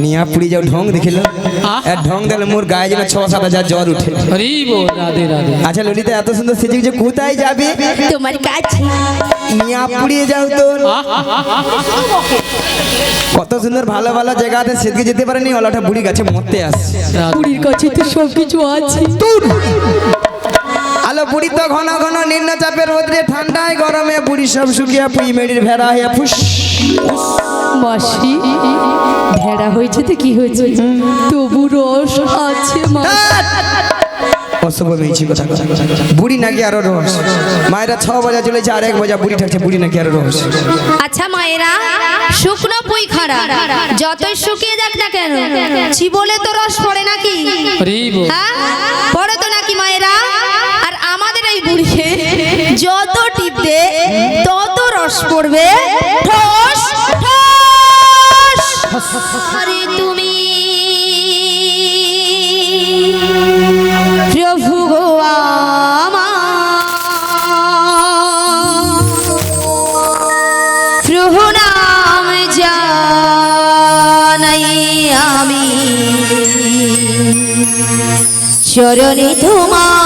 নিয়া পুরি যাও ঢং দেখিল আর ঢং দিলে মোর গায়ে যেন 6-7 হাজার জ্বর উঠে। রাধে রাধে। আচ্ছা ললিতা এত সুন্দর সেজে যে কোথায় যাবে? তোমার কাছে। নিয়া পুড়িয়ে যাও তো। কত সুন্দর ভালো ভালো জায়গাতে সেজে যেতে পারেনি, ওলাটা বুড়ি গাছে মরতে আসছে। বুড়ির কাছে তো সব কিছু আছে। আলো বুড়ি তো ঘন ঘন নিম্নচাপের রোদে ঠান্ডায় গরমে বুড়ি সব শুকিয়ে পুই মেডির ভেড়া হয়ে ফুস। মাসি ভেড়া হয়েছে তো কি হয়েছে, তবু রস আছে মা। অশুভ মেয়েছি কথা। বুড়ি নাকি আরো রস। মায়েরা 6 বাজা চলেছে আর 1 বাজা বুড়ি থাকছে, বুড়ি নাকি আরো রস। আচ্ছা মায়েরা, শুকনো পুই খাড়া যতই শুকিয়ে যাক না কেন, চিবলে তো রস পড়ে নাকি? হ্যাঁ পড়ে তো নাকি মায়েরা? আর আমাদের এই বুড়িকে যত টিপবে তত রস পড়বে। ঠোস ঠোস। আরে তুমি প্রভু গো প্রভু নাম জানাই আমি, চরণে তোমার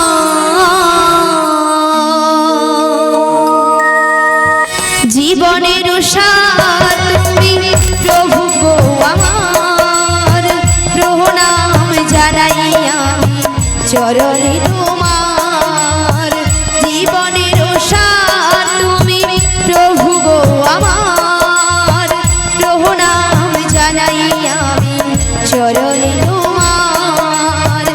জীবনের সার তুমি প্রভু গো আমার, প্রভু নাম জানাই আমি, চরণে তোমার জীবনের সার তুমি প্রভু গো আমার, প্রভু নাম জানাই আমি, চরণে তোমার।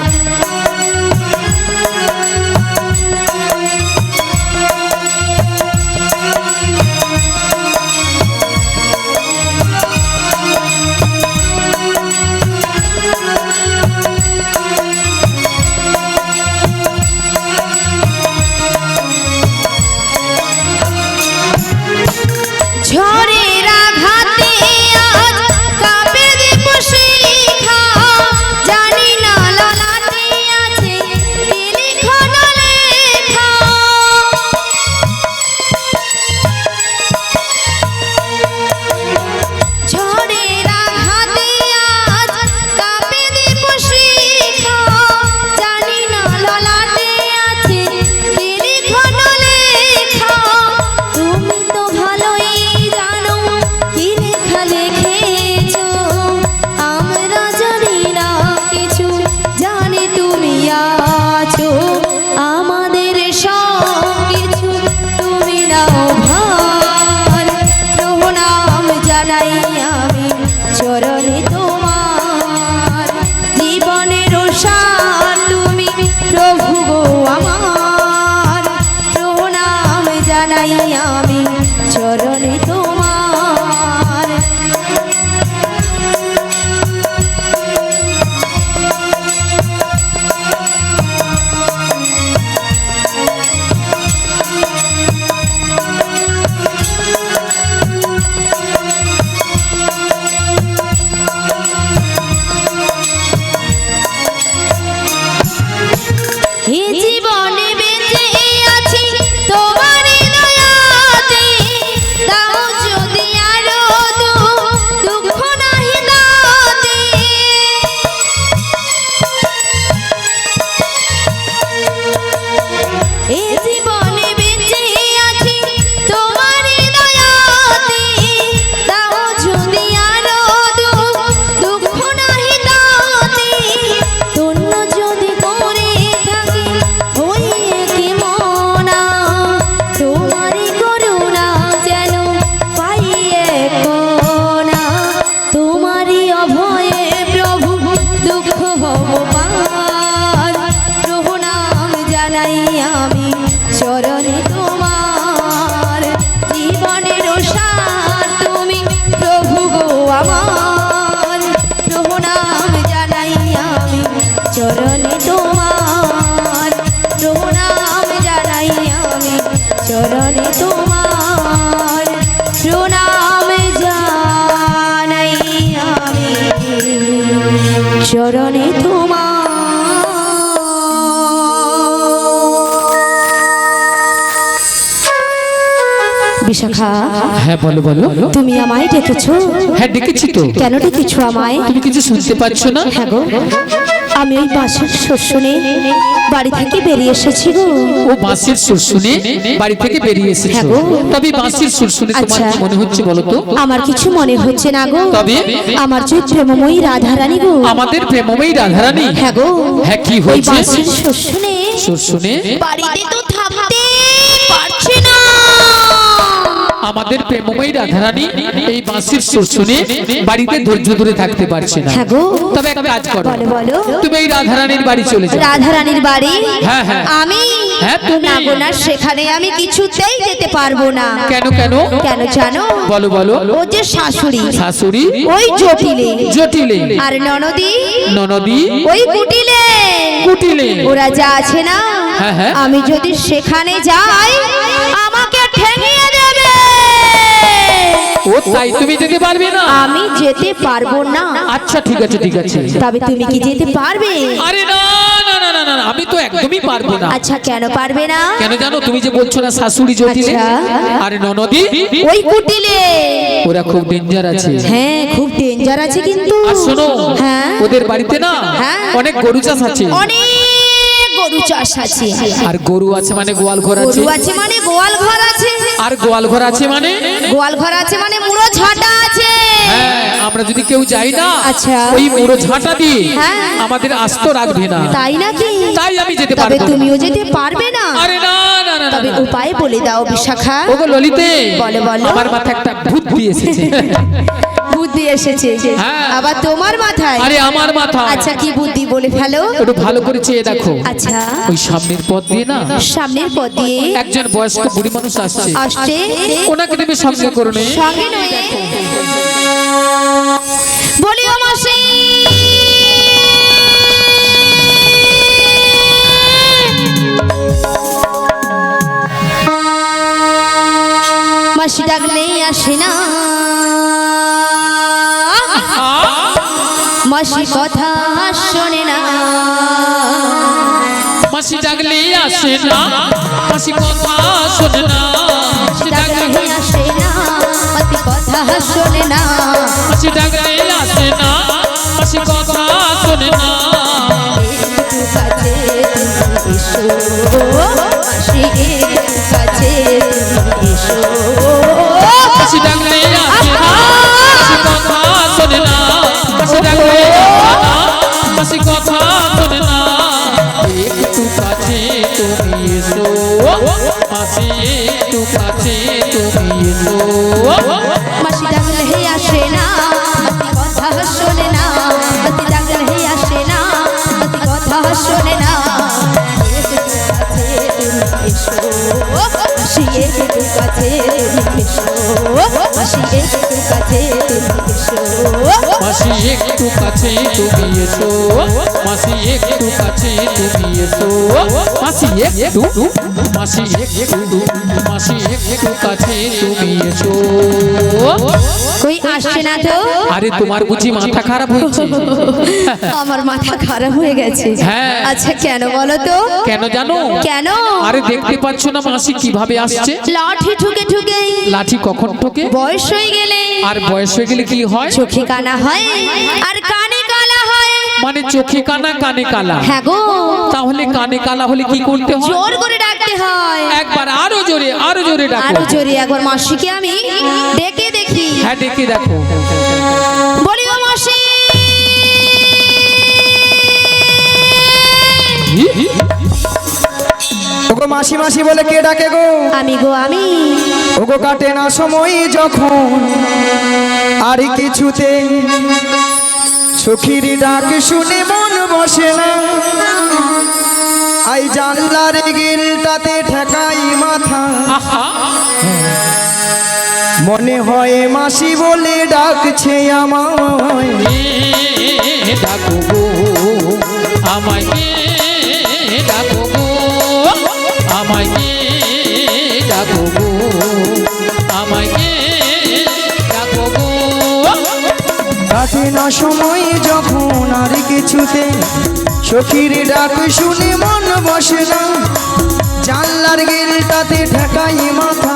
ঝড়ের আঘাতে আজ কাঁপে দেব শিখা, জানি না ললাটে আছে কি লিখন লেখা। ঝড়ের আঘাতে আজ কাঁপে দেব শিখা, জানি না ললাটে আছে কি লিখন লেখা। তুমি তো ভালোই জানো কি লেখা লিখেছো, আমরা জানি না কিছু, জানি তুমি আছো আমাদের সব কিছু, তুমি নাও ভার, প্রভু নাম জানাই আমি, চরণে তোমার জীবনের সার তুমি প্রভু গো আমার, প্রভু নাম জানাই আমি, চরণে তোমার। এ জীবনে বেঁচে আছি তোমার দয়াতে, দাও যদি আরো দুঃখ নাহি দাতে। এ জীবনে বেঁচে আছি তোমার দয়াতে, দাও যদি আরো দুঃখ নাহি দাতে। ধন্য যদি করে থাকি হইয়ে কি মনা, তোমারই করুণা যেন পাইয়ে কোনা, তোমারই অভয়ে প্রভু দুঃখ হব পার, প্রভু নাম জানাই আমি, চরণে তোমার জীবনের সার তুমি প্রভু গো আমার, প্রভু নাম জানাই আমি, চরণে তোমার, প্রভু নাম জানাই আমি, চরণে তোমার, প্রণাম জানাই আমি, চরণে তোমার। বিশাখা সখা, হ্যাঁ বলো বলো। তুমি আমায় ডেকেছো? হ্যাঁ ডেকেছি তো। কেন ডেকেছো আমায়? তুমি কিছু শুনতে পাচ্ছ না? হ্যাঁ গো, আমি ওই বাঁশের সুর শুনে বাড়ি থেকে বেরিয়ে এসেছি গো। ও বাঁশির সুর শুনে বাড়ি থেকে বেরিয়ে এসেছো? হ্যাঁ গো। তবে বাঁশির সুর শুনে তোমার আচ্ছা। কি মনে হচ্ছে বলো তো? আমার কিছু মনে হচ্ছে না গো। তবে? আমার যে প্রেমময়ী রাধারানী গো। আমাদের প্রেমময়ী রাধারানী? হ্যাঁ গো। হ্যাঁ কি ওই হয়েছে? বাঁশের সুর শুনে সুর শুনে বাড়িতে তো থাকতে পারছি না। আমাদের প্রেমময়ী রাধারানী এই বাঁশির সুর শুনে বাড়িতে ধৈর্য ধরে থাকতে পারছে না। হ্যাঁ গো। তবে একটা কাজ করো, বলো বলো। তুমি এই রাধারানীর বাড়ি চলে যাও। রাধারানীর বাড়ি? হ্যাঁ, হ্যাঁ। আমি? হ্যাঁ, তুমি। না গো না, সেখানে আমি কিছুতেই যেতে পারবো না। কেন কেন? কেন জানো? বলো বলো। ও যে শাশুড়ি, শাশুড়ি ওই জটিলে, জটিলে, আর ননদি ননদি ওই কুটিলে। কুটিলে। ওরা যা আছে না, হ্যাঁ, হ্যাঁ। আমি যদি সেখানে যাই আমাকে ঠেঙিয়ে দেবে। ও তাই তুমি যেতে পারবে না? আমি যেতে পারবো না। আচ্ছা ঠিক আছে ঠিক আছে। তবে তুমি কি যেতে পারবে? আরে না না না না না, আমি তো একদমই পারবো না। আচ্ছা কেন পারবে না? কেন জানো? তুমি যে বলছো না শাশুড়ি জটিলে আচ্ছা। আর ননদি ওই কুটিলে। ওরা খুব ডেঞ্জার আছে। হ্যাঁ খুব ডেঞ্জার আছে কিন্তু। আর শোনো, হ্যাঁ। ওদের বাড়িতে না হ্যাঁ। অনেক গরু চাষ আছে। অনেক গরু চাষ আছে। আর গরু আছে মানে গোয়াল ঘর আছে। গরু আছে মানে গোয়াল ঘর আছে। আর গোয়াল ঘর আছে মানে গোয়াল ঘর আছে মানে মুড়ো ঝাঁটা আছে। হ্যাঁ, আমরা যদি কেউ যাই না আচ্ছা। ওই মুড়ো ঝাঁটা দিয়ে হ্যাঁ। আমাদের আস্ত রাখবে না। তাই নাকি? তাই আমি যেতে তবে পারবো না। তুমিও যেতে পারবে না? আরে না না না না, তবে না। উপায় বলে দাও বিশাখা। ওগো ললিতে, বলো, বলো। আমার মাথায় একটা বুদ্ধি এসেছে। বুদ্ধি এসেছে? হ্যাঁ। আবার তোমার মাথায়? আরে আমার মাথা। আচ্ছা কি বুদ্ধি বলে ফেলো। একটু ভালো করে চেয়ে দেখো। আচ্ছা। ওই সামনের পথ দিয়ে না সামনের পথ দিয়ে একজন বয়স্ক বুড়ি মানুষ আসছে। আসছে। ওনাকে তুমি সঙ্গে করো নে। সঙ্গে নয় বলি ও মাসি, মাসি ডাকলে আসে না, মাসি কথা শোনে না। মাসি ডাকলে আসে না, মাসি কথা শোনে না। মাসি ডাকলে ডাকলে আসে না, মাসি কথা শোনে না। মাসি ডাকলে আসে না, মাসি কথা শোনে না। একটু কাছে তুমি এসো, মাসি একটু কাছে তুমি এসো। মাসি ডাকলে আসে না, মাসি কথা শোনে না। মাসি ডাকলে আসে না, মাসি কথা শোনে না। একটু কাছে তুমি এসো, মাসি একটু কাছে তুমি এসো। মাসি ডাকলে আসে না, মাসি কথা শোনে না। মাসি ডাকলে আসে না, মাসি কথা শোনে না। একটু কাছে তুমি এসো, মাসি একটু কাছে তুমি এসো। মাসি একটু কাছে তুমি এসো। মাসি একটু কাছে তুমি এসো। মাসি একটু মাসি একটু মাসি একটু কাছে তুমি এসো। কই আসছে না তো? আরে তোমার বুঝি মাথা খারাপ হয়েছে? আমার মাথা খারাপ হয়ে গেছে। হ্যাঁ। আচ্ছা কেন বলো তো? কেন জানো? কেন? আরে দেখতে পাচ্ছ না মাসি কিভাবে আসছে? লাঠি ঠুকে ঠুকে। লাঠি কখন ঠোকে? বয়স হয়ে গেলে। আর বয়স হয়ে গেলে কি হয়? চোখে কানা হয় আর কানে কালা হয়। মানে চোখে কানা কানে কালা। হ্যাঁ গো। তাহলে কানে কালা হলে কি করতে হয়? জোর করে ডাকতে হয়। একবার আরো জোরে ডাকো। আরো জোরে একবার মাসিকে আমি ডেকে দেখি। হ্যাঁ ডেকে দেখো। বলি ও মাসি, ওগো মাসি মাসি বলে কে ডাকে গো? আমি গো আমি। ওগো কাটে না সময় যখন আর কিছুতে সখীর ডাক শুনে মন বসে না। আই জানলার গিলটাতে ঠেকাই মাথা, মনে হয় মাসি বলে ডাকছে আমায়। ডাকো গো আমায়, ডাকো গো আমায়, ডাকো গো আমায়, ডাকো গো। কাটে না সময় যখন আর কিছুতে সখীর ডাক শুনে মন বসে না। জানলার গিলটাতে ঠেকাই মাথা,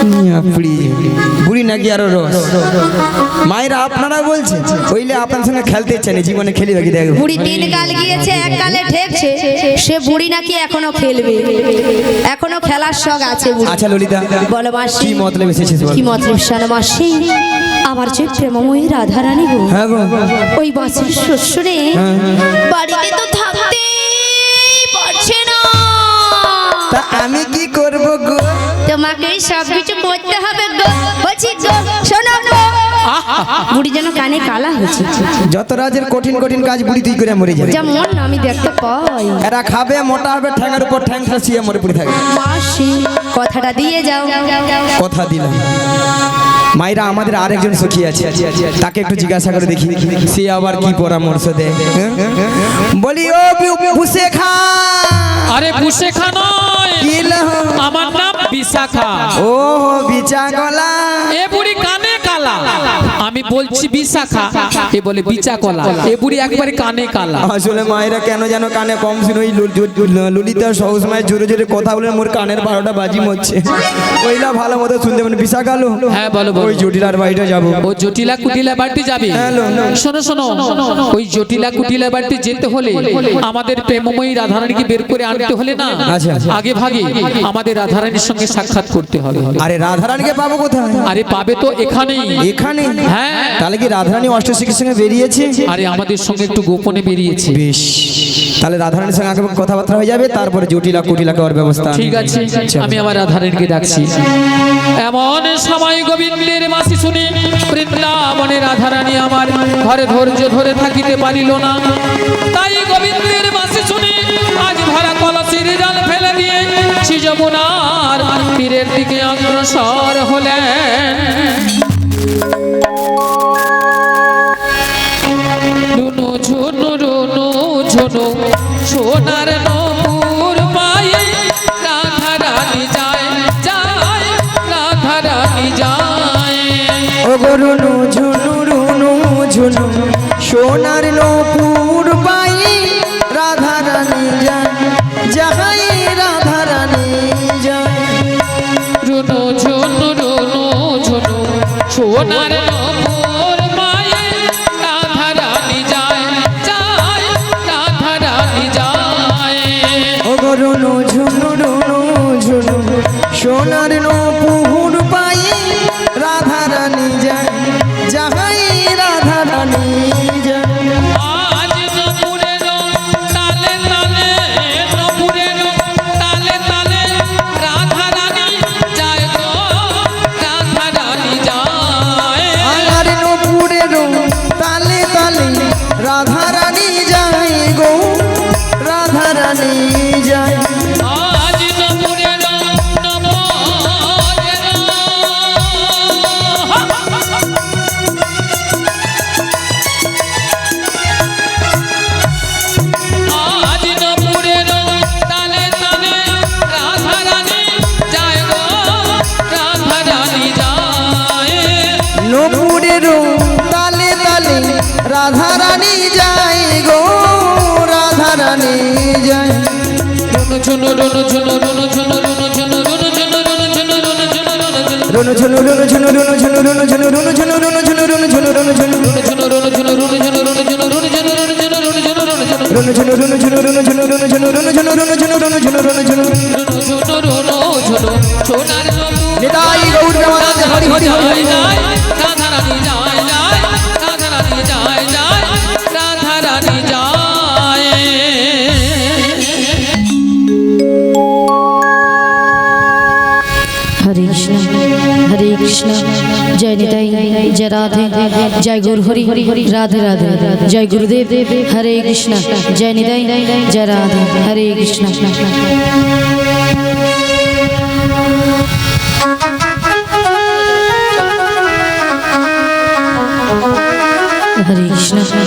বুড়ি বুড়ি নাকি আরো রস মায়েরা আপনারা বলছেন ওইলে আপনার সঙ্গে খেলতে ইচ্ছে নেই জীবনে খেলি বাকি দেখো বুড়ি 3 গাল গিয়েছে 1 গালে ঠেকছে সে বুড়ি নাকি এখনো খেলবে এখনো খেলার শখ আছে বুড়ি আচ্ছা ললিতা বলো মাসি কি মতলব এসেছিস বল কি মতলব শোনো মাসি আমার যে প্রেমময়ী রাধারানী গো হ্যাঁ গো ওই বাসের শ্বশুরে বাড়িতে তো থাকতেই পারছে না তা আমি কি করব গো তোমাকে সব কিছু করতে হবে গো বলছি গো শোনো গো বুড়ি যেন কানে কালা হচ্ছে যত রাজের কঠিন কঠিন কাজ বুড়ি তুই করে মরে যাবে যেমন আমি দেখতে পাই এরা খাবে মোটা হবে ঠ্যাঙের উপর ঠ্যাং ফাঁসিয়ে মরে পড়ে থাকবে মাসি কথাটা দিয়ে যাও কথা দিলাম মায়েরা আমাদের আরেকজন সখী আছে তাকে একটু জিজ্ঞাসা করে দেখি সে আবার কি পরামর্শ দেয় বলি ও বুসে খা আরে বুসে খা নয় আমার নাম বিশাখা ও বিচা গলা এ বুড়ি কানে কালা আমি বলছি বিশাখা এ বলে বিচা কলা এ বুড়ি একবারে কানে কালা আসলে মায়েরা কেন যেন কানে কম শুনে ওই ললিতা সবসময় জোরে জোরে কথা বলে মোর কানের 12টা বাজি মরছে ওইলা ভালো মতো শুনতে মানে বিশা গেল হ্যাঁ বলো বলো ওই জটিলার বাড়িটা যাবো ও জটিলা কুটিলা বাড়িতে যাবে শোনো শোনো ওই জটিলা কুটিলা বাড়িতে যেতে হলে আমাদের প্রেমময়ী রাধারানীকে বের করে আনতে হলে না আচ্ছা। আগে ভাগে আমাদের রাধারানীর সঙ্গে সাক্ষাৎ করতে হবে আরে রাধারানীকে পাবো কোথায় আরে পাবে তো এখানেই এখানে হ্যাঁ তাহলে কি রাধারানী অষ্টশিখীর সঙ্গে বেরিয়েছে আরে আমাদের সঙ্গে একটু গোপনে বেরিয়েছে বেশ তাহলে রাধারানীর সঙ্গে আগে কথাবার্তা হয়ে যাবে তারপরে জটিলা কুটিলা করার ব্যবস্থা ঠিক আছে আমি আমার রাধারানীকে ডাকছি এমন সময় গোবিন্দের মাসি শুনে বৃন্দাবনে রাধারানী আমার ঘরে ধৈর্য ধরে থাকিতে পারিল না তাই গোবিন্দের মাসি শুনে আজ ভরা কলসির জল ফেলে দিয়ে যমুনার তীরের দিকে অগ্রসর হলেন রুনু ঝুনু রুনু ঝুনু সোনার নূপুর পায়ে রাধা রানী যায় যায় রাধা রানী যায় ও গো রুনু ঝুনু রুনু ঝুনু সোনার নূপুর পায়ে রাধারানী যায় যাহাই রাধারানী যায় রুনু ঝুনু রুনু ঝুনু সোনার নূপুর পায়ে রাধা রানী যায় যায় রাধা রানী যায় ও গো রুনু ঝুনু রুনু ঝুনু সোনার নূপুর পায়ে রাধারানী যায় যাহাই রাধারানী যায় আজ নপুরের তালে তালে নপুরের তালে তালে রাধা রানী যায় গো রাধা রানী যায় আর নূপুরের তালে তালে রাধারানী যায় গো রাধারানী যায় আজ নপুরের আজ নপুরের তালে তালে রাধা রানী যায় গো রাধা রানী যায় নূপুরের তালে তালে রাধারানী যায় গো রাধারানী যায় ঝুনু রুনু ঝুনু রুনু ঝুনু রুনু ঝুনু রুনু ঝুনু রুনু ঝুনু রুনু ঝুনু রুনু ঝুনু রুনু ঝুনু রুনু ঝুনু রুনু ঝুনু রুনু ঝুনু রুনু ঝুনু রুনু ঝুনু রুনু ঝুনু রুনু ঝুনু নিতাই গৌর প্রেমানন্দে হরি হরি হরি রাধা রানী যায় যায় রাধা রানী যায় যায় রাধা রানী যায় হরে কৃষ্ণ জয় নিতাই জয় রাধে জয় গুরু হরি হরি রাধে রাধে জয় গুরুদেব হরে কৃষ্ণ জয় নিতাই জয় রাধে হরে কৃষ্ণ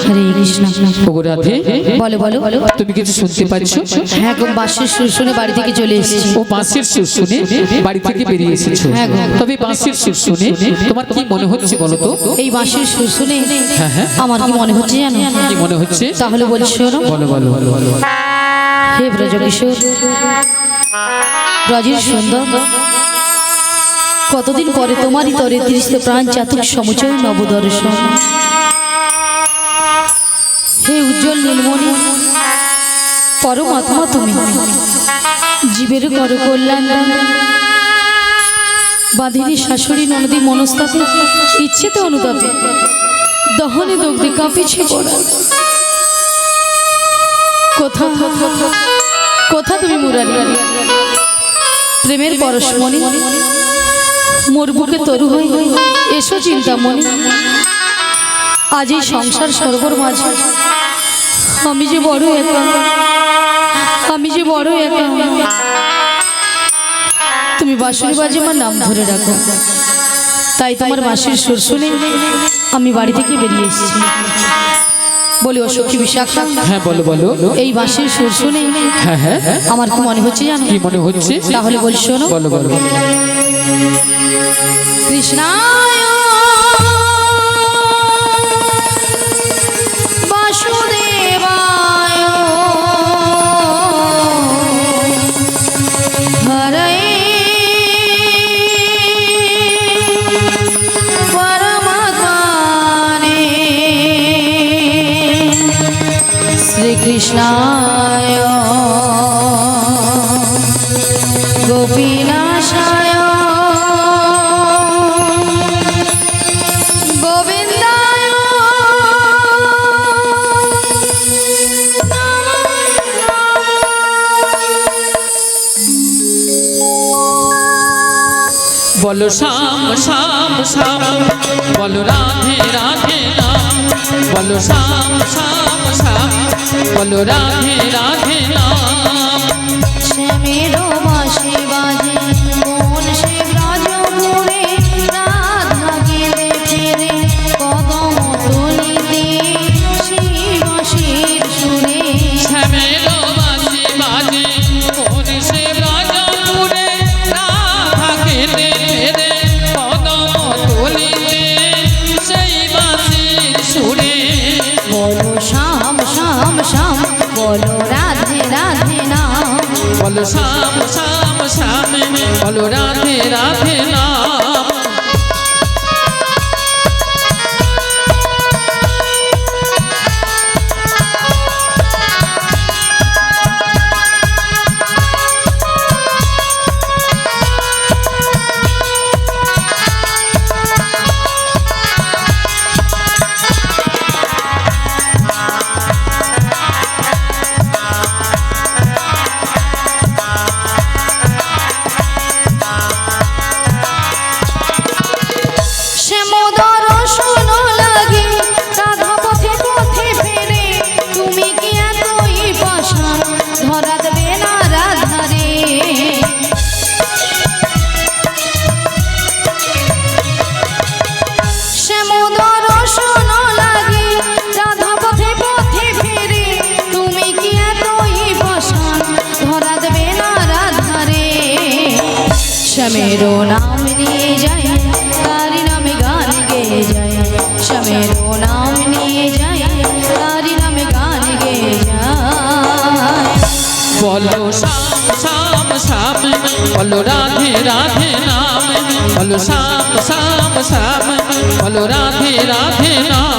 হরে কৃষ্ণ ওগো রাধে বলো বলো বলো তুমি কিছু শুনতে পাচ্ছ হ্যাঁ গো বাঁশির সুর শুনে বাড়ি থেকে চলে এসেছি ও বাঁশির সুর শুনে বাড়ি থেকে বেরিয়ে এসেছো হ্যাঁ গো। তবে বাঁশির সুর শুনে তোমার কি মনে হচ্ছে বলো তো এই বাঁশির সুর শুনে হ্যাঁ, হ্যাঁ। আমার কি মনে হচ্ছে জানো কি মনে হচ্ছে তাহলে বলি শোনো বলো বলো বলো বলো হে ব্রজকিশোর ব্রজের সুন্দর কতদিন পরে তোমারই তরে তৃষ্ণ প্রাণ চাতুর সমুচয় নবদর্শন। হে উজ্জ্বল নীলমণি, পরমাত্মা তুমি, জীবের কর কল্যাণ, বাঁধিনী শাশুড়ি ননদী মনস্তাপে ইচ্ছেতে অনুতাপে দহনে দগ্ধে কাঁপিছে পড়া। কোথা কোথা তুমি মুরারি, প্রেমের পরশমণি, মোর বুকে তরু হই এসো চিন্তামণি। আজ এই সংসার সর্বর মাঝে আমি যে বড় একা, আমি যে বড় একা। তুমি বাঁশুরি বাজে আমার নাম ধরে রাখো, তাই তোমার বাঁশির সুর শুনে আমি বাড়ি থেকে বেরিয়ে এসেছি। বলি ও সখী বিশাখা, হ্যাঁ বলো বলো। এই বাঁশির সুর শুনে হ্যাঁ হ্যাঁ আমার কি মনে হচ্ছে জানো? কি মনে হচ্ছে? তাহলে বল শোনো। বলো বলো। কৃষ্ণায় বাসুদেবায় হরে পরমাত্মনে শ্রীকৃষ্ণায় গোপীনাশায় গোবিন্দায় বলো শ্যাম শ্যাম শ্যাম, বলো রাধে রাধে নাম, বলো শ্যাম শ্যাম শ্যাম, বলো রাধে রাধে নাম। শ্যামের বাঁশি বাজে মন সে ব্রজপুরে, রাধা গেলে ফেরে কদম তলিতে সেই বাঁশির সুরে। শ্যামের বাঁশি বাজে মন সে ব্রজপুরে, রাধা গেলে ফেরে কদম তলিতে সেই বাঁশির সুরে। বলো শ্যাম শ্যাম শ্যাম, বলো রাধে রাধে নাম, বলো শ্যাম শ্যাম শ্যাম, বলো রাধে রাধে নাম। শ্যামোদর শোনো লাগে রাধা পথে পথে ফেরে, তুমি কি এতই পাষাণ ধরা দেবে না রাধারে। শ্যামোদর শোনো লাগে রাধা পথে পথে ফেরে, তুমি কি এতই পাষাণ ধরা দেবে না রাধারে। শ্যামের নাম নিয়ে যায় তারি নামে গান গেয়ে যায়, শ্যামের নাম নিয়ে যায় তারি নামে গান গেয়ে যায়। বলো শ্যাম শ্যাম শ্যাম, বলো রাধে রাধে নাম, বলো শ্যাম শ্যাম শ্যাম, বলো রাধে রাধে নাম।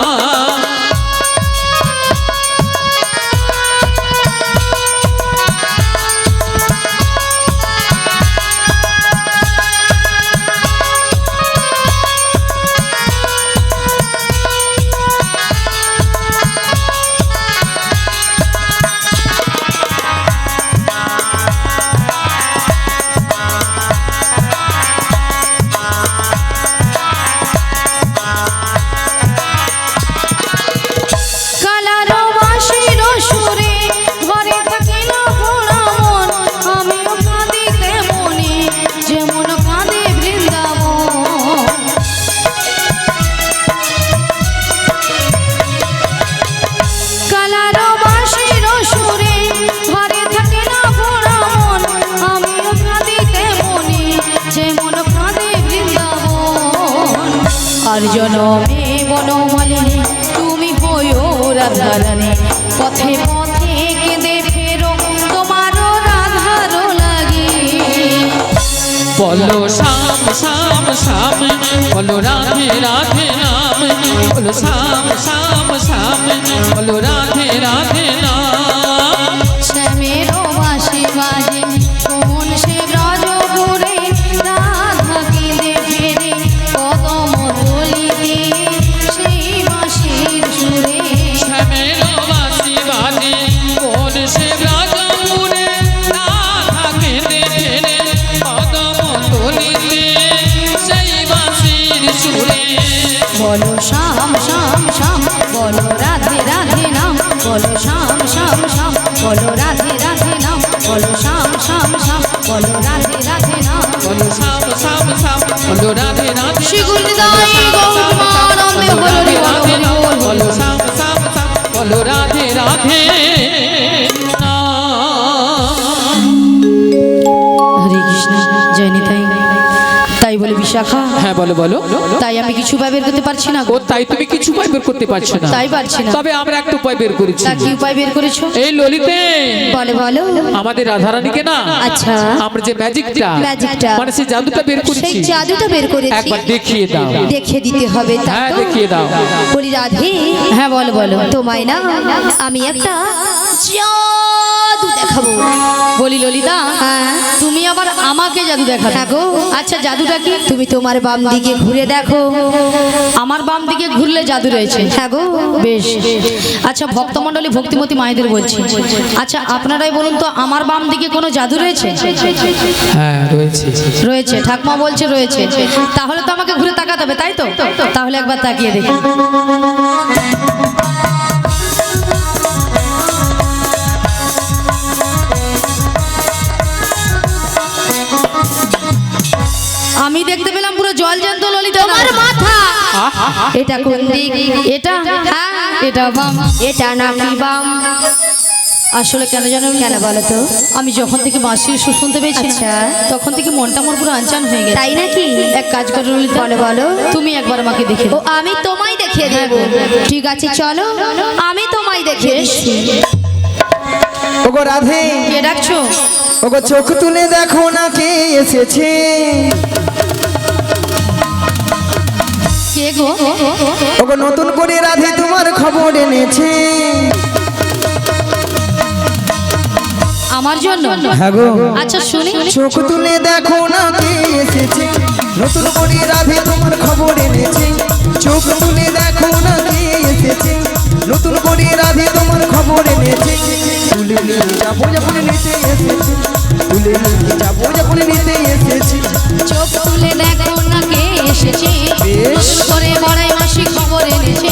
আর জনমে বনমালিনী তুমি হইও রাধারানী, পথে পথে কেঁদে ফেরো তোমারও রাধারো লাগি। বলো শ্যাম শ্যাম শ্যাম বলো রাধে রাধে নাম বলো শ্যাম শ্যাম শ্যাম বলো রাধে রাধে নাম শ্যামেরও বাঁশি বাজে কোন সে ব্রজপুরে রাধা কেঁদে ফেরে কদম তলিতে সেই বাঁশির সুরে শ্যামের বাঁশি বাজে কোন সে ব্রজপুরে রাধা কেঁদে ফেরে কদম তলিতে সেই বাঁশির সুরে বলো শ্যাম শ্যাম শ্যাম বলো রাধে রাধে নাম বলো শ্যাম শ্যাম শ্যাম বলো রাধে রাধে নাম বলো শ্যাম শ্যাম শ্যাম বলো রাধে রাধে নাম বলো শ্যাম শ্যাম শ্যাম বলো রাধে রাধে শ্রী গুরুদাই গৌরমানন্দে হরি বল হরি বল বলো শ্যাম শ্যাম শ্যাম বলো রাধে রাধে হরে কৃষ্ণ জয় নিতাই তাই বলে বিশাখা হ্যাঁ বলো বলো তাই আমি কিছু উপায় বের করতে পারছি না ও তাই তুমি কিছু উপায় বের করতে পারছো না তাই পারছি না তবে আমরা একটা উপায় বের করেছি তা কি উপায় বের করেছো এই ললিতে বলো বলো আমাদের রাধারানীকে না আচ্ছা আমরা যে ম্যাজিকটা ম্যাজিকটা মানে সেই জাদুটা বের সেই করেছি জাদুটা বের করেছি একবার দেখিয়ে দাও দেখে দিতে হবে তাই হ্যাঁ তো? দেখিয়ে দাও বলি রাধে হ্যাঁ বলো বলো তোমায় না আমি একটা জাদু দেখাবো বলি ললিতা হ্যাঁ তুমি আবার আমাকে জাদু দেখাবে হ্যাঁ গো। আচ্ছা জাদুটা কি তুমি তোমার বাম দিকে ঘুরে দেখো আমার বাম দিকে ঘুরলে জাদু রয়েছে হ্যাঁ গো বেশ আচ্ছা ভক্তমণ্ডলী ভক্তিমতী মায়েদের বলছি আচ্ছা আপনারাই বলুন তো আমার বাম দিকে কোনো জাদু রয়েছে হ্যাঁ রয়েছে রয়েছে ঠাকুমা বলছে রয়েছে তাহলে তো আমাকে ঘুরে তাকাতে হবে তাই তো তাহলে একবার তাকিয়ে দেখি আমি দেখতে পেলাম পুরো জল জ্যান্ত ললিতা তোমার মাথা এটা কোন দিক এটা হ্যাঁ এটা বাম এটা নাকি বাম আসলে কেন জানো কেন বলো তো আমি যখন থেকে বাঁশির সুর শুনতে পেয়েছি আচ্ছা। তখন থেকে মনটা আমার পুরো আনচান হয়ে গেছে তাই নাকি এক কাজ করো ললিতা বলো বলো তুমি একবার আমাকে দেখে ও দাও। আমি তোমায় দেখিয়ে দেব ঠিক আছে চলো আমি তোমায় দেখিয়ে দিচ্ছি ওগো রাধে কে ডাকছো ওগো চোখ তুলে দেখো না কে এসেছে কে গো ওগো নতুন করে রাধে তোমার খবর এনেছে আমার জন্য হ্যাঁ গো আচ্ছা শুনি চোখ তুলে দেখো না কে এসেছে নতুন করে রাধে তোমার খবর এনেছে চোখ তুলে দেখো না কে এসেছে নতুন করে রাধে তোমার খবর এনেছে তুলে নিয়ে যাবো যখন নিতে এসেছে তুলে নিয়ে যাবো যখন নিতে এসেছি চোখ তুলে দেখো না কে এসেছে বেশ। নতুন করে বড়াই মাসি খবর এনেছে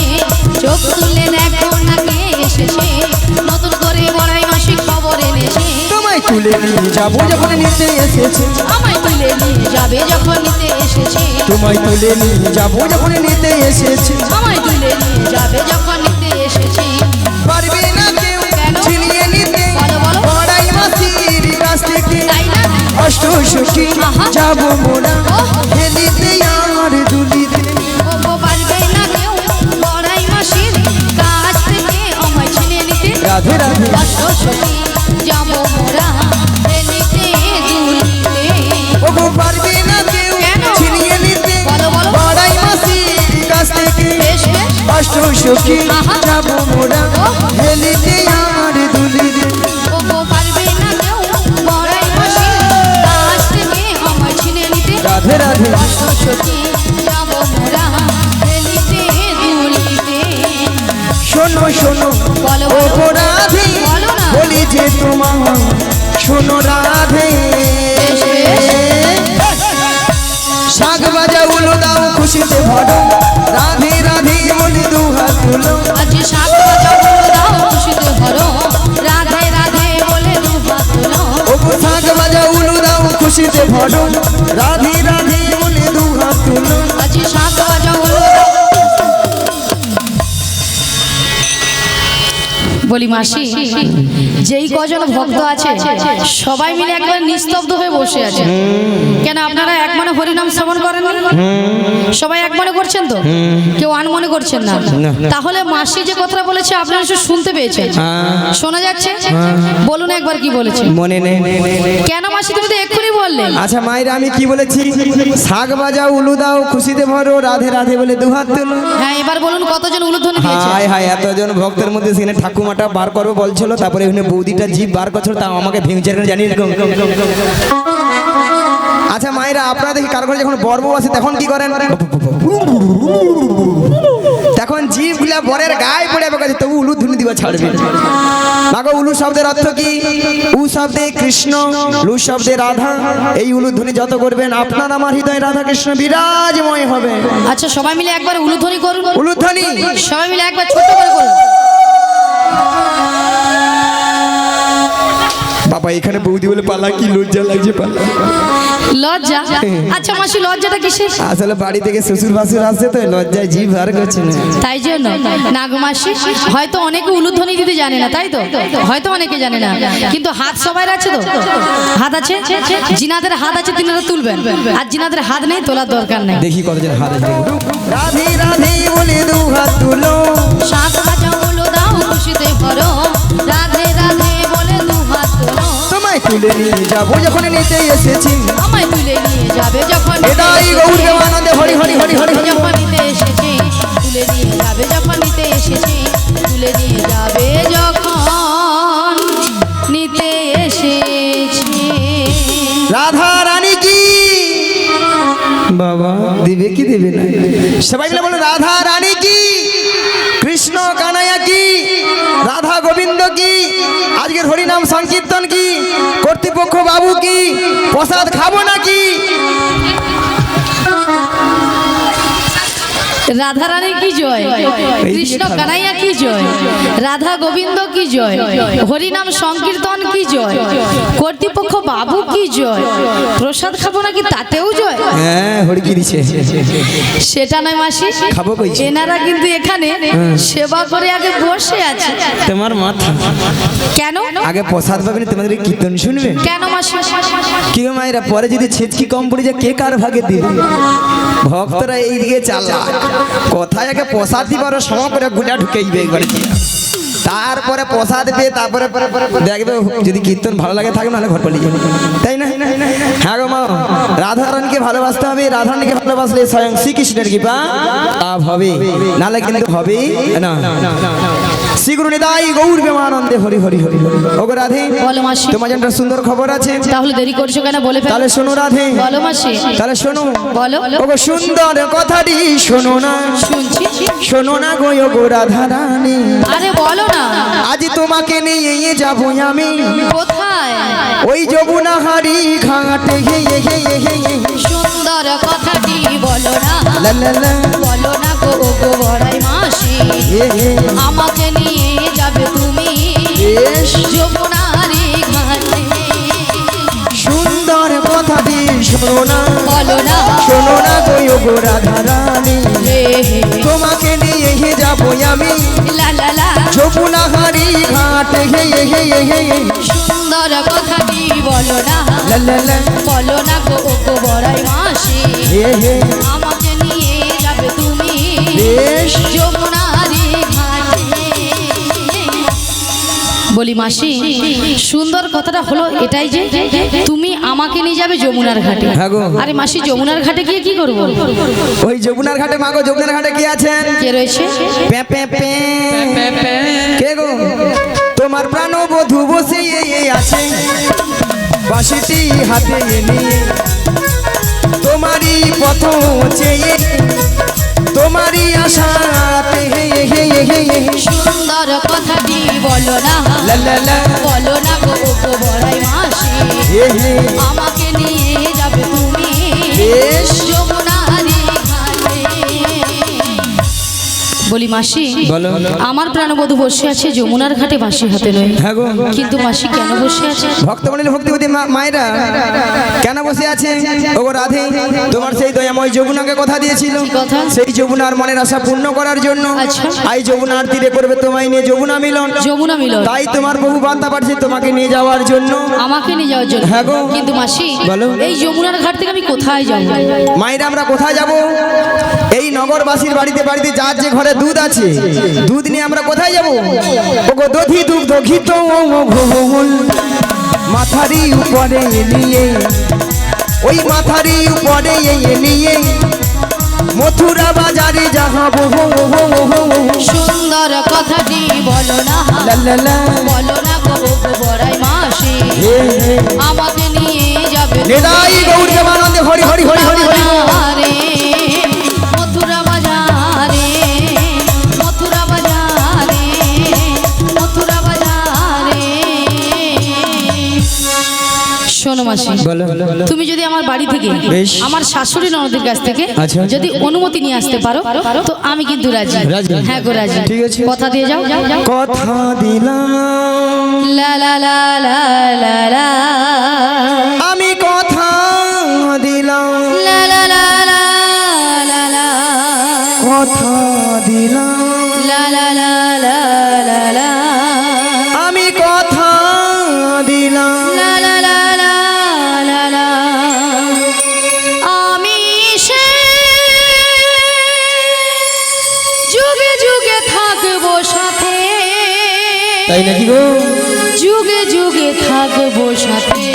চোখ তুলে দেখো না কে এসেছে নতুন করে বড়াই মাসি খবর এনেছে তোমায় তুলে নিয়ে যাবো যখন নিতে এসেছে আমায় তুলে নিয়ে যাবে যখন নিতে এসেছে তোমায় তুলে নিয়ে যাবো যখন নিতে এসেছি আমায় তুলে নিয়ে যাবে যখন নিতে এসেছে পারবে না কেউ কেন? ছিনিয়ে নিতে বলো, বলো। বড়াই মাসির কাছ থেকে তাই না অষ্ট সখী আহা। যাবো মোরা ওহ। হেলিতে আর দুলিতে ও গো পারবে না কেউ বড়াই মাসির কাছ থেকে আমায় ছিনে নিতে রাধে রাধে কষ্ট সখী যাবো মোরা হেলিতে দুলিতে ওগো পারবে না কেউ কেন? ছিনিয়ে নিতে বলো, বলো। বড়াই মাসির কাছ থেকে বেশ বেশ অষ্ট সখী আহা। যাবো মোরা ওহ। হেলিতে আর দুলিতে ও গো পারবে না কেউ বড়াই মাসির কাছ থেকে আমায় ছিনে নিতে রাধে রাধে কষ্ট সখী যাবো মোরা হেলিতে দুলিতে শোনো শোনো বলো, ও বলো। গো রাধে বলো না। বলি যে তোমার শোনো রাধে বেশ, বেশ। শাক বাজা উলো দাও খুশিতে ভরো রাধে রাধে বলি দু হাত তুলো আজ শাক বাজা বলে দাও খুশিতে ভরো রাধে রাধে বলে দুহাত তোলো ও গো শাক বাজা উলো দাও খুশিতে ভরো রাধে রাধে বলি দু হাত তুলো আজ শাক বাজা বলে বলি মাসি যেই কজন ভক্ত আছে সবাই মিলে একবার নিস্তব্ধ হয়ে বসে আছে কেন আপনারা এক মনে হরিনাম শ্রবণ করেন না সবাই এক মনে করছেন তো কেউ আনমনে করছেন না তাহলে মাসি যে কথাটা বলেছে আপনারা শুধু শুনতে পেয়েছেন শোনা যাচ্ছে বলুন একবার কি বলেছে মনে নেই কেন মাসি তুমি তো এক্ষুনি বললেন? আচ্ছা মায়েরা আমি কি বলেছি? শাক বাজাও উলু দাও খুশিতে ভরো রাধে রাধে বলে দুহাত তুলো। হ্যাঁ এবার বলুন কতজন উলুধ্বনি দিয়েছে? হায় হায় এতজন ভক্তের মধ্যে সেখানে ঠাকুমাটা বার করবো বলছিল, তারপরে এখানে বৌদিটা জিভ বার করছিল, তাও আমাকে ভেঙে জানিয়ে এরকম। আচ্ছা মায়েরা আপনারা দেখি কারো ঘরে যখন বর্ব আসে তখন কি করেন? তখন জিভ গুলা বরের গায়ে পড়ে গেছে, তবু উলু ধুনি দিবা ছাড়বে। মাগো উলু শব্দের অর্থ কি? উ শব্দে কৃষ্ণ, লু শব্দে রাধা। এই উলু ধ্বনি যত করবেন আপনার আমার হৃদয়ে রাধা কৃষ্ণ বিরাজময় হবে। আচ্ছা সবাই মিলে একবার উলুধ্বনি করুন। উলুধ্বনি সবাই মিলে একবার ছোট করে করুন। বাবা এখানে বৌদি বলে পালা, কি লজ্জা লাগছে পালা। লজ্জা? আচ্ছা মাসি লজ্জাটা কিসের? আসলে বাড়ি থেকে শ্বশুর বাসুর আসছে তো লজ্জায় জিভ বার করছে না। তাই জন্য না গো মাসি, হয়তো অনেকে উলুধ্বনি দিতে জানে না, তাই তো? হয়তো অনেকে জানে না, কিন্তু হাত সবার আছে তো? হাত আছে? জিনাদের হাত আছে তিনারা তুলবেন, আর জিনাদের হাত নেই তোলার দরকার নেই। দেখি কতজন হাত আছে। রাধে রাধে বলে দু হাত তুলো, শাক বাজাও উলু দাও খুশিতে ভরো, রাধে রাধে বলে দু হাত তোলো। তোমায় তুলে নিয়ে যাবো যখন নিতে এসেছি, আমায় তুলে নিয়ে যাবে যখন এটাই গৌর দেবানন্দে হরি হরি হরি হরি হরি। যখন নিতে এসেছি, তুলে নিয়ে যাবে যখন নিতে এসেছি, তুলে নিয়ে যাবে যখন নিতে এসেছি। রাধা রানী কি বাবা দিবে কি দেবে না? সবাই মিলে বলো রাধা রানী কি, কৃষ্ণ কানাইয়া কি, রাধা গোবিন্দ কি, আজকের হরিনাম সংকীর্তন কি, কর্তৃপক্ষ বাবু কি, প্রসাদ খাবো নাকি? রাধা রানী কি জয়, কৃষ্ণ কানাইয়া কি জয়, রাধা গোবিন্দ কি জয়, হরিনাম সংকীর্তন কি জয়, কর্তৃপক্ষ বাবু কি জয়, প্রসাদ খাবো নাকি তাতেও জয়? হ্যাঁ হরি কি দিছে? সেটা নয় মাসি, খাবো কইছে। এনারা কিন্তু এখানে সেবা করে আগে বসে আছে। তোমার মাথা কেন? আগে প্রসাদ পাবে না, তোমাদের কীর্তন শুনবে কেন মাসি? কি গো মায়েরা, পরে যদি ছেচকি কম পড়ে যায় কে কার ভাগে দিবে? ভক্তরা এইদিকে চালা কোথায় আগে প্রসাদ দিবার সময় করে গুলা ঢুকেইবে ঘরে, তারপরে প্রসাদ পেয়ে তারপরে দেখবে যদি কীর্তন ভালো লাগে থাকবে নাহলে ঘর পালিয়ে যাবে, তাই না? হ্যাঁ গো মা, রাধারানীকে ভালোবাসতে হবে, রাধারানীকে ভালোবাসলে স্বয়ং শ্রীকৃষ্ণের কৃপা লাভ হবে, নাহলে কিন্তু হবে না। শ্রী গুরু নিতাই গৌর প্রেমানন্দে হরি হরি হরি হরি। ওগো রাধে বলো মাসি। তোমার জন্য একটা সুন্দর খবর আছে, তাহলে দেরি করছো কেন বলে ফেলো। তাহলে শোনো রাধে। বলো মাসি। তাহলে শোনো। বলো। ওগো সুন্দর কথাটি শোনো না, শুনছি। শোনো না গো ওগো রাধারানী, আরে বলো না। আজ তোমাকে নিয়ে যাবো আমি কোথায়? ওই যমুনা হারি ঘাটে, হে হে হে হে হে। সুন্দর কথাটি বলো না, লা লা লা, বলো না গো গো বড়াই মাসি, হে হে। আমাকে নিয়ে যাবে তুমি বেশ। যমুনারি ঘাটে। সুন্দর কথাটি শোনো না, বলো না, শোনো না গো ওগো রাধারানী, হে হে তোমাকে নিয়ে যাবো আমি লা লা লা। যমুনা হারি ঘাটে, হে হে হে হে হে। সুন্দর কথাটি বলো না, লা লা লা, বলো না গো গো বড়াই মাসি, হে হে। আমাকে নিয়ে যাবে তুমি বেশ। যমুনারি ঘাটে। বলি মাসি, সুন্দর কথাটা হলো এটাই যে তুমি আমাকে নিয়ে যাবে যমুনার ঘাটে। হ্যাঁ গো। আরে মাসি যমুনার ঘাটে গিয়ে কি করব? ওই যমুনার ঘাটে মাগো, যমুনার ঘাটে কি আছেন? কে রয়েছে? পে পে পে। কে গো? তোমার প্রাণবধূ বসে আছে বাঁশিটি হাতে নিয়ে, তোমারই পথ চেয়ে, তোমারই আশাতে, হে হে হে হে। সুন্দর কথাটি বলো না, লা লা লা, বলো না গো গো বড়াই মাসি, হে হে। আমাকে নিয়ে যাবে তুমি বেশ। যমুনারি ঘাটে। বলি মাসি, বলো। আমার প্রাণবধূ বসে আছে যমুনার ঘাটে বাঁশি হাতে নয়, হ্যাঁ গো। কিন্তু মাসি কেন বসে আছে? ভক্তমণ্ডলী ভক্তিপতি মায়েরা কেন বসে আছে? ওগো রাধে, তোমার সেই দয়াময় যমুনাকে কথা দিয়েছিল, কথা? সেই যমুনার মনের আশা পূর্ণ করার জন্য আচ্ছা। আই যমুনার তীরে করবে তোমায় নিয়ে যমুনা মিলন। যমুনা মিলন। তাই তোমার বহু বার্তা পাঠাচ্ছে তোমাকে নিয়ে যাওয়ার জন্য। আমাকে নিয়ে যাওয়ার জন্য। হ্যাঁ গো। কিন্তু মাসি, বলো। এই যমুনার ঘাট থেকে আমি কোথায় যাব? মায়েরা আমরা কোথায় যাব? এই নগরবাসীর বাড়িতে বাড়িতে যার যে ঘরে দুধ আছে, দুধ নিয়ে আমরা কোথায় যাব? ওগো দধি দুগ্ধ ঘিত ঘোল মাথারি উপরে নিয়ে ওই মাথারি উপরে নিয়ে মথুরা বাজারে যাবো। সুন্দর কথাটি বলো না, বলো না গো বড়াই মাসি, আমাকে নিয়ে যাবে নিতাই গৌর দেবানন্দে হরি হরি হরি হরি হরি। বাজারে, মথুরা বাজারে, মথুরা বাজারে, মথুরা বাজারে। শোনো মাসি, তুমি যদি আমার বাড়ি থেকে বেশ। আমার শাশুড়ি ননদের কাছ থেকে আচ্ছা। যদি অনুমতি নিয়ে আসতে পারো তো আমি কিন্তু রাজি। রাজি? হ্যাঁ গো রাজি। ঠিক আছে। কথা দিয়ে যাও। কথা দিলাম লা লা লা লা লা লা, আমি কথা দিলাম, লা লা লা লা লা লা, কথা দিলাম, লা লা লা লা লা লা, আমি কথা দিলাম। লা লা লা লা লা লা। আমি সে যুগে যুগে থাকবো সাথে, তাই নাকি গো? যুগে যুগে থাকবো সাথে।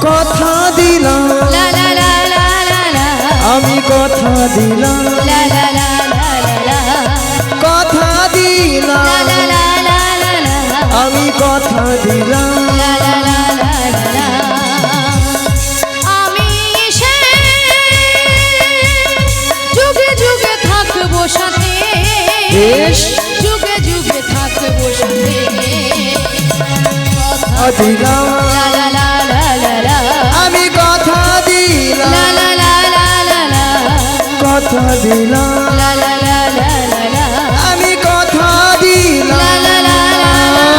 কথা দিলাম, লা লা লা লা লা লা, আমি কথা দিলাম, লা লা লা লা লা লা, কথা দিলাম, লা লা লা লা লা লা, আমি কথা দিলাম। লা লা লা লা লা লা। আমি সে যুগে যুগে থাকবো সাথে, বেশ। যুগে যুগে থাকবো সাথে। কথা দিলাম, লা লা লা লা লা লা, আমি কথা দিলাম, লা লা লা লা লা লা, কথা দিলাম, লা লা লা লা লা লা, আমি কথা দিলাম। লা লা লা লা লা।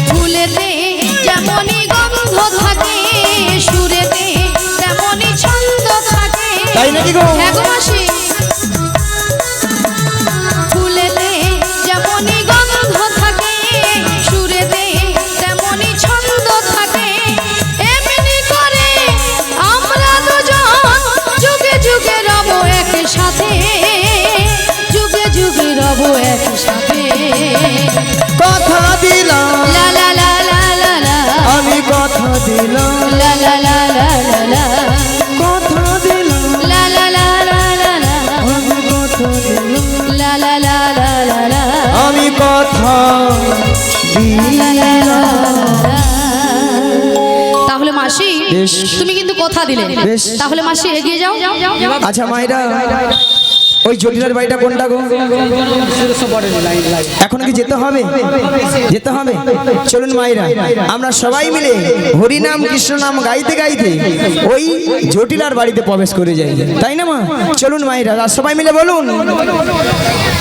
ফুলেতে যেমনই গন্ধ থাকে, সুরেতে তেমনই ছন্দ থাকে। তাই নাকি গো? হ্যাঁ গো মাসি। ফুলেতে যেমনই গন্ধ থাকে, সুরেতে তেমনই ছন্দ থাকে। এমনি করে আমরা দুজন যুগে যুগে রব একসাথে, যুগে যুগে রব একসাথে। কথা দিলাম, লা লা লা লা লা লা, আমি কথা দিলাম, লা লা লা লা লা লা, কথা দিলাম, লা লা লা লা লা লা, আমি কথা দিলাম, লা লা লা লা লা লা, আমি কথা দিলাম। তাহলে মাসি বেশ। তুমি কিন্তু কথা দিলে, বেশ। তাহলে মাসি এগিয়ে যাও। আচ্ছা মাইরা, ওই জটিলার বাড়িটা কোনটা গো? এখন কি যেতে হবে? যেতে হবে। চলুন মাইরা, আমরা সবাই মিলে হরি নাম কৃষ্ণ নাম গাইতে গাইতে ওই জটিলার বাড়িতে প্রবেশ করে যাই, তাই না মা? চলুন মাইরা, আর সবাই মিলে বলুন,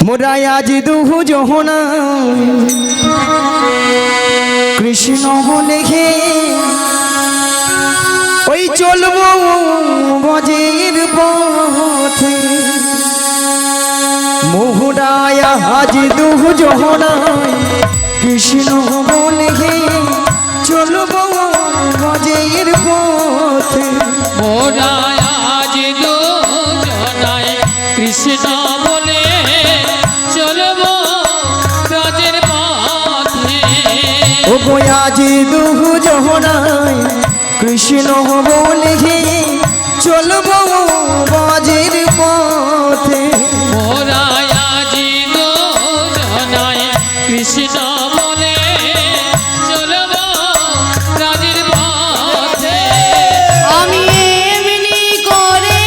মোরা আজ দুহু জহনা কৃষ্ণ লেখে ওই চলবো বজের পথে। মোহরায়া আজ দুহু জহনায় কৃষ্ণ বলে হে চলবো বজের পথে। মোরা আজ দুজনায় কৃষ্ণ বলে চলবো ব্রজের পথে। ও গো আজ দুহু জহনায় কৃষ্ণ বলে হে চলবো বজের পথে। মোরা আজ দুজনায় কৃষ্ণ বলে চলবো ব্রজের পথে। আমি এমনি করে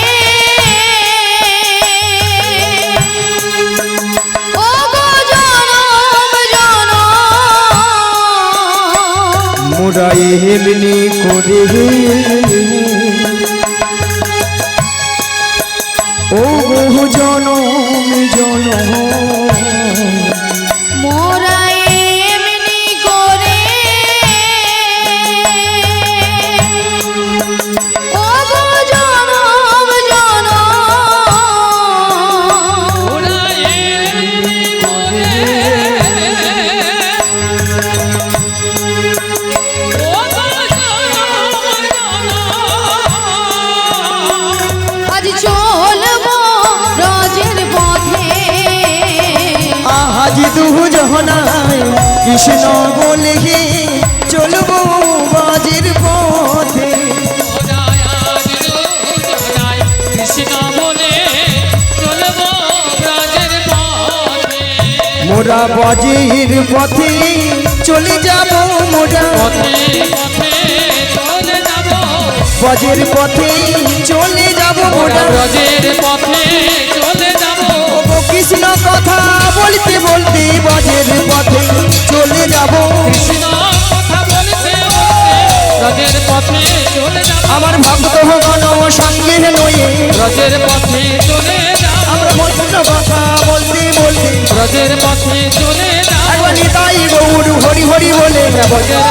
ও গো জনম জনম, মোরা এমনি করে ও গো জনম জনম মোরা এমনি করে ও গো জনম জনম, মোরা এমনি করে দুজনায় কৃষ্ণ বলে চলবো বাজির পথে। কৃষ্ণ বলে চলবো ব্রজের পথে। মোরা বাজির পথে চলে যাব মোরা পথে পথে চলে যাব, বাজির পথে চলে যাব মোরা ব্রজের পথে চলে যাব। ও কৃষ্ণ কথা বলতে বলতে বাজির পথে চলে যাব। কৃষ্ণ কথা বলতে বলতে ব্রজের পথে চলে যাব। আমার ভক্ত গণ সঙ্গে নয়ে ব্রজের পথে চলে যাব, আমরা কৃষ্ণ কথা বলতে বলতে ব্রজের পথে চলে যাব। একবার নিতাই গৌর হরি হরি বলে ব্রজের